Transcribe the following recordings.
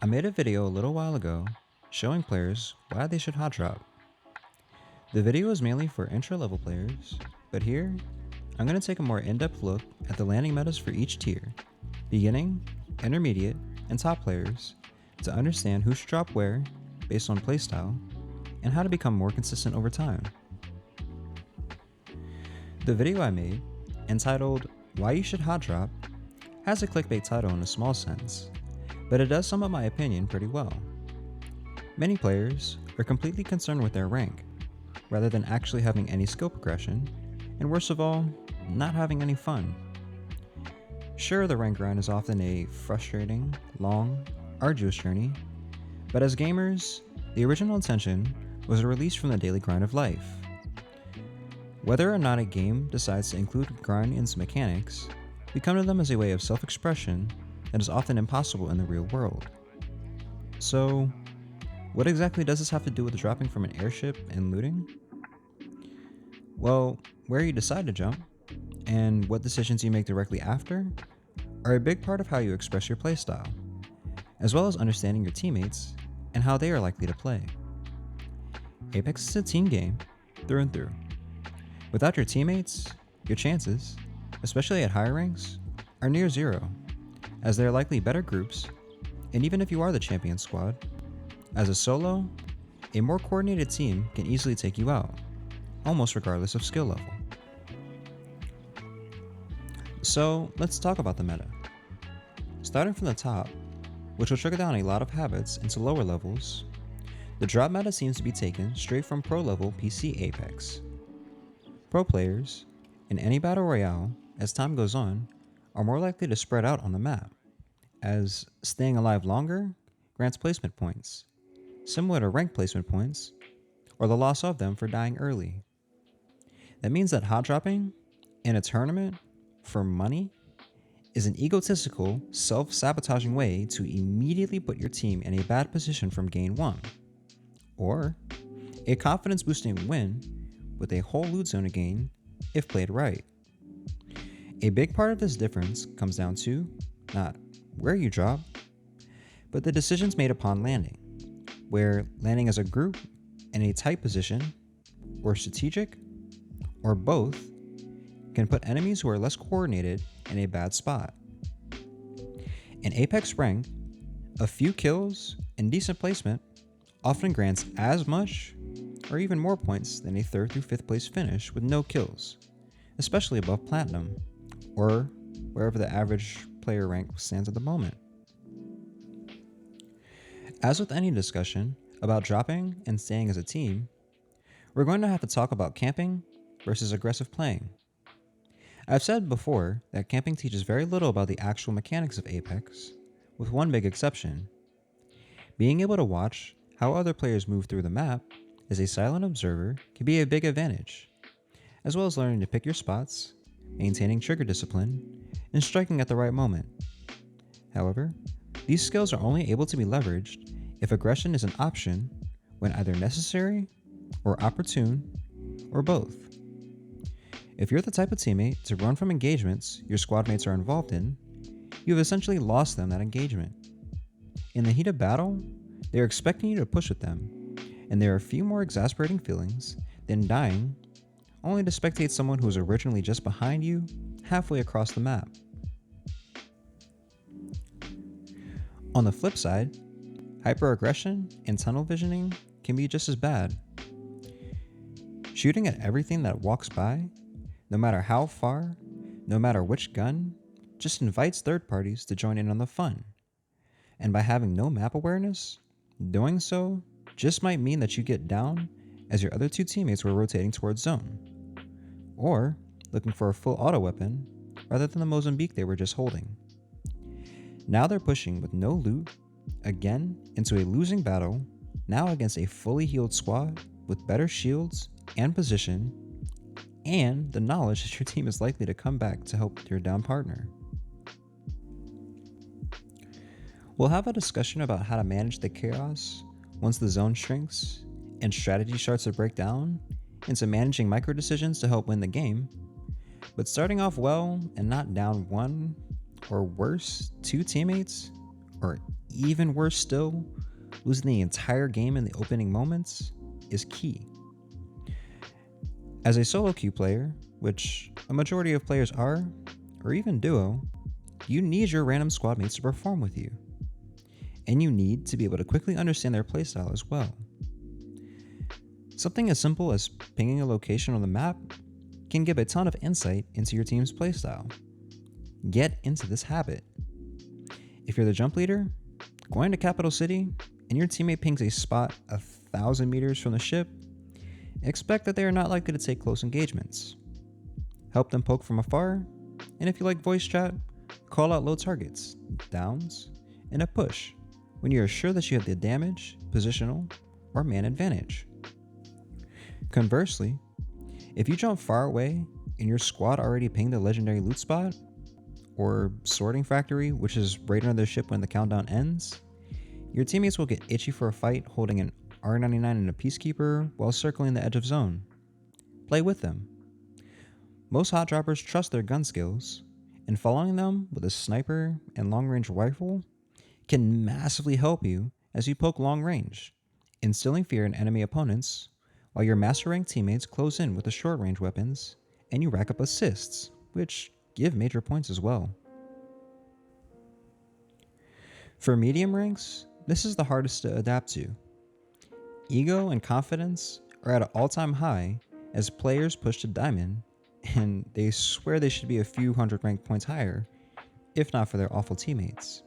I made a video a little while ago showing players why they should hot drop. The video is mainly for intro level players, but here I'm going to take a more in-depth look at the landing metas for each tier, beginning, intermediate, and top players, to understand who should drop where based on playstyle and how to become more consistent over time. The video I made, entitled Why You Should Hot Drop, has a clickbait title in a small sense, but it does sum up my opinion pretty well. Many players are completely concerned with their rank, rather than actually having any skill progression, and worst of all, not having any fun. Sure, the rank grind is often a frustrating, long, arduous journey, but as gamers, the original intention was a release from the daily grind of life. Whether or not a game decides to include grind in its mechanics, we come to them as a way of self-expression that is often impossible in the real world. So, what exactly does this have to do with dropping from an airship and looting? Well, where you decide to jump, and what decisions you make directly after, are a big part of how you express your playstyle, as well as understanding your teammates and how they are likely to play. Apex is a team game, through and through. Without your teammates, your chances, especially at higher ranks, are near zero, as they are likely better groups, and even if you are the champion squad, as a solo, a more coordinated team can easily take you out, almost regardless of skill level. So let's talk about the meta. Starting from the top, which will trickle down a lot of habits into lower levels, the drop meta seems to be taken straight from pro level PC Apex. Pro players, in any battle royale, as time goes on, are more likely to spread out on the map, as staying alive longer grants placement points, similar to rank placement points, or the loss of them for dying early. That means that hot dropping in a tournament for money is an egotistical, self-sabotaging way to immediately put your team in a bad position from game one, or a confidence-boosting win with a whole loot zone to gain if played right. A big part of this difference comes down to not where you drop, but the decisions made upon landing, where landing as a group in a tight position, or strategic, or both, can put enemies who are less coordinated in a bad spot. In Apex rank, a few kills and decent placement often grants as much or even more points than a 3rd through 5th place finish with no kills, especially above Platinum, or wherever the average player rank stands at the moment. As with any discussion about dropping and staying as a team, we're going to have to talk about camping versus aggressive playing. I've said before that camping teaches very little about the actual mechanics of Apex, with one big exception. Being able to watch how other players move through the map as a silent observer can be a big advantage, as well as learning to pick your spots, maintaining trigger discipline, and striking at the right moment. However, these skills are only able to be leveraged if aggression is an option when either necessary or opportune, or both. If you're the type of teammate to run from engagements your squad mates are involved in, you've essentially lost them that engagement. In the heat of battle, they are expecting you to push with them, and there are few more exasperating feelings than dying only to spectate someone who was originally just behind you halfway across the map. On the flip side, hyper-aggression and tunnel visioning can be just as bad. Shooting at everything that walks by, no matter how far, no matter which gun, just invites third parties to join in on the fun. And by having no map awareness, doing so just might mean that you get down as your other two teammates were rotating towards zone, or looking for a full auto weapon rather than the Mozambique they were just holding. Now they're pushing with no loot, again into a losing battle, now against a fully healed squad with better shields and position, and the knowledge that your team is likely to come back to help your down partner. We'll have a discussion about how to manage the chaos once the zone shrinks and strategy starts to break down into managing micro decisions to help win the game, but starting off well and not down one or worse, two teammates or even worse still, losing the entire game in the opening moments, is key. As a solo queue player, which a majority of players are, or even duo, you need your random squad mates to perform with you. And you need to be able to quickly understand their playstyle as well. Something as simple as pinging a location on the map can give a ton of insight into your team's playstyle. Get into this habit. If you're the jump leader, going to Capital City, and your teammate pings a spot 1,000 meters from the ship, expect that they are not likely to take close engagements. Help them poke from afar, and if you like voice chat, call out low targets, downs, and a push when you are sure that you have the damage, positional, or man advantage. Conversely, if you jump far away and your squad already pinged a legendary loot spot, or sorting factory, which is right under the ship when the countdown ends, your teammates will get itchy for a fight holding an R99 and a Peacekeeper while circling the edge of zone. Play with them. Most hot droppers trust their gun skills, and following them with a sniper and long-range rifle can massively help you as you poke long range, instilling fear in enemy opponents, while your master rank teammates close in with the short range weapons, and you rack up assists, which give major points as well. For medium ranks, this is the hardest to adapt to. Ego and confidence are at an all-time high as players push to diamond, and they swear they should be a few hundred rank points higher, if not for their awful teammates.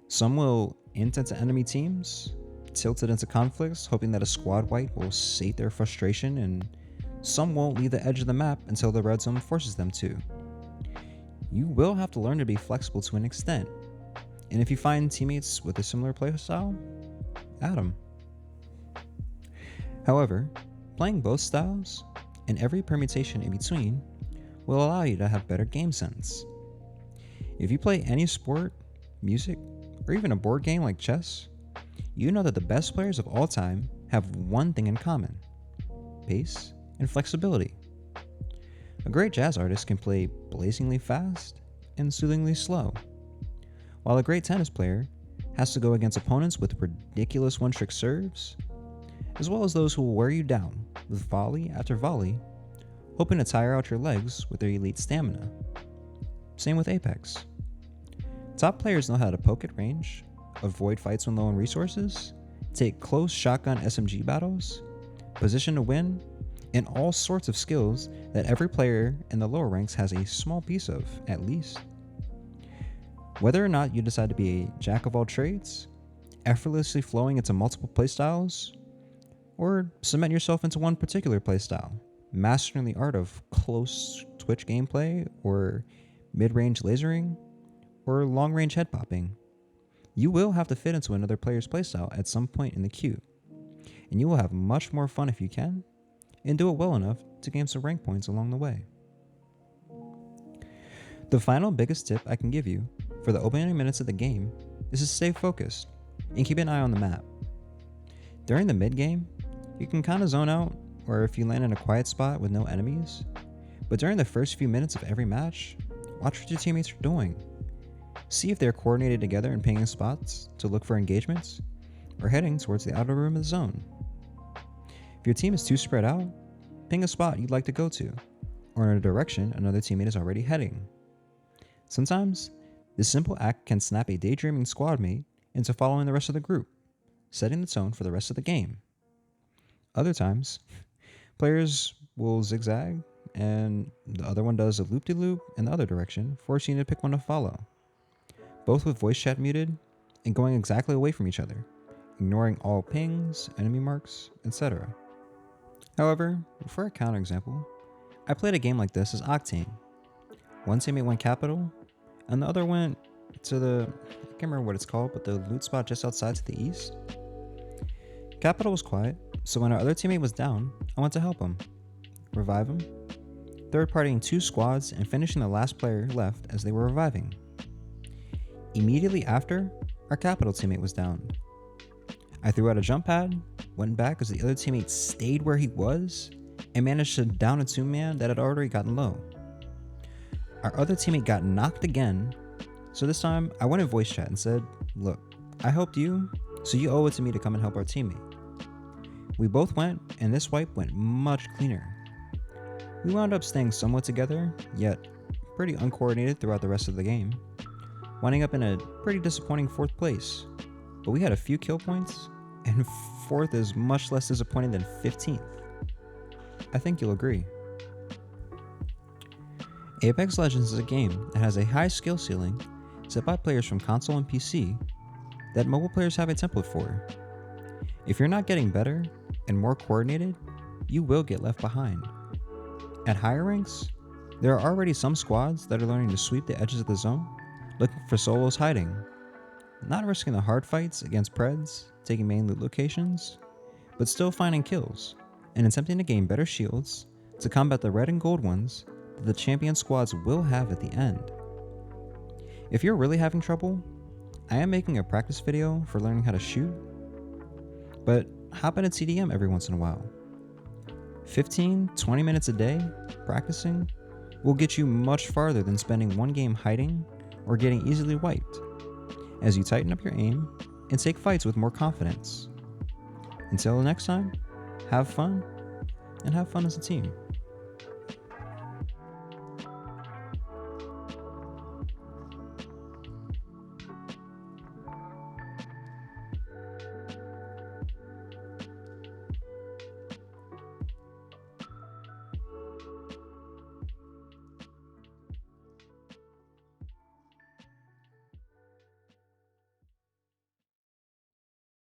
Some will int into enemy teams, tilt it into conflicts, hoping that a squad wipe will sate their frustration, and some won't leave the edge of the map until the red zone forces them to. You will have to learn to be flexible to an extent, and if you find teammates with a similar playstyle, add them. However, playing both styles, and every permutation in between, will allow you to have better game sense. If you play any sport, music, or even a board game like chess, you know that the best players of all time have one thing in common: pace and flexibility. A great jazz artist can play blazingly fast and soothingly slow, while a great tennis player has to go against opponents with ridiculous one-trick serves, as well as those who will wear you down with volley after volley, hoping to tire out your legs with their elite stamina. Same with Apex. Top players know how to poke at range, avoid fights when low on resources, take close shotgun SMG battles, position to win, and all sorts of skills that every player in the lower ranks has a small piece of, at least. Whether or not you decide to be a jack of all trades, effortlessly flowing into multiple playstyles, or cement yourself into one particular playstyle, mastering the art of close twitch gameplay, or mid-range lasering, or long-range head popping, you will have to fit into another player's playstyle at some point in the queue, and you will have much more fun if you can, and do it well enough to gain some rank points along the way. The final biggest tip I can give you for the opening minutes of the game is to stay focused and keep an eye on the map. During the mid-game, you can kind of zone out, or if you land in a quiet spot with no enemies, but during the first few minutes of every match, watch what your teammates are doing. See if they're coordinated together and pinging spots to look for engagements, or heading towards the outer rim of the zone. If your team is too spread out, ping a spot you'd like to go to, or in a direction another teammate is already heading. Sometimes, this simple act can snap a daydreaming squad mate into following the rest of the group, setting the tone for the rest of the game. Other times, players will zigzag, and the other one does a loop-de-loop in the other direction, forcing you to pick one to follow, both with voice chat muted and going exactly away from each other, ignoring all pings, enemy marks, etc. However, for a counterexample, I played a game like this as Octane. One teammate went capital, and the other went to I can't remember what it's called, but the loot spot just outside to the east. Capital was quiet, so when our other teammate was down, I went to help him, revive him, third-partying 2 squads and finishing the last player left as they were reviving. Immediately after, our capital teammate was down. I threw out a jump pad, went back as the other teammate stayed where he was, and managed to down a 2-man that had already gotten low. Our other teammate got knocked again, so this time I went in voice chat and said, Look, I helped you, so you owe it to me to come and help our teammate. We both went, and this wipe went much cleaner. We wound up staying somewhat together, yet pretty uncoordinated throughout the rest of the game, winding up in a pretty disappointing 4th place. But we had a few kill points, and 4th is much less disappointing than 15th. I think you'll agree. Apex Legends is a game that has a high skill ceiling set by players from console and PC that mobile players have a template for. If you're not getting better and more coordinated, you will get left behind. At higher ranks, there are already some squads that are learning to sweep the edges of the zone, looking for solos hiding, not risking the hard fights against Preds, taking main loot locations, but still finding kills and attempting to gain better shields to combat the red and gold ones that the champion squads will have at the end. If you're really having trouble, I am making a practice video for learning how to shoot, but hop in a TDM every once in a while. 15-20 minutes a day practicing will get you much farther than spending one game hiding or getting easily wiped, as you tighten up your aim and take fights with more confidence. Until next time, have fun, and have fun as a team.